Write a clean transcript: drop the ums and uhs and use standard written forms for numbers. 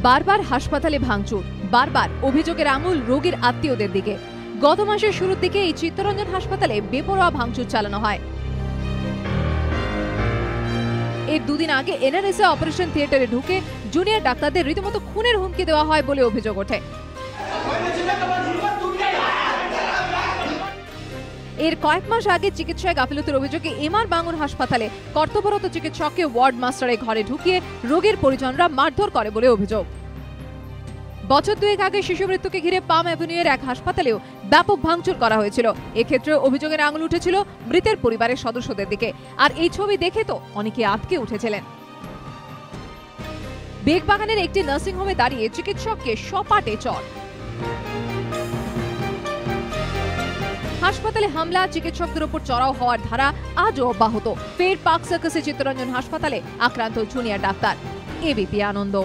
বারবার হাসপাতালে ভাঙচুর, বারবার অভিযোগের আঙুল রোগীর আত্মীয়দের দিকে। গত মাসের শুরুর দিকে এই চিত্তরঞ্জন হাসপাতালে বেপরোয়া ভাঙচুর চালানো হয়। এর দুদিন আগে এনআরএস অপারেশন থিয়েটারে ঢুকে জুনিয়র ডাক্তারদের রীতিমতো খুনের হুমকি দেওয়া হয় বলে অভিযোগ ওঠে। এর কয়েক মাস আগে চিকিৎসায় গাফিলতির অভিযোগে এমআর বাঙুর হাসপাতালে কর্তব্যরত চিকিৎসককে ওয়ার্ড মাস্টারের ঘরে ঢুকিয়ে রোগীর পরিজনরা মারধর করে বলে অভিযোগ। বছর দুয়েক আগে শিশু মৃত্যুকে ঘিরে পাম অ্যাভিনিউয়ের এক হাসপাতালেও ব্যাপক ভাঙচুর করা হয়েছিল। এক্ষেত্রে অভিযোগের আঙুল উঠেছিল মৃতের পরিবারের সদস্যদের দিকে। আর এই ছবি দেখে তো অনেকে আঁতকে উঠেছিলেন। বেগবাগানের একটি নার্সিংহোমে দাঁড়িয়ে চিকিৎসককে সপাটে চড়। হাসপাতালে হামলা, চিকিৎসকদের উপর চড়াও হওয়ার ধারা আজও অব্যাহত। ফের পার্ক সার্কাসে চিত্তরঞ্জন হাসপাতালে আক্রান্ত জুনিয়র ডাক্তার। এবিপি আনন্দ।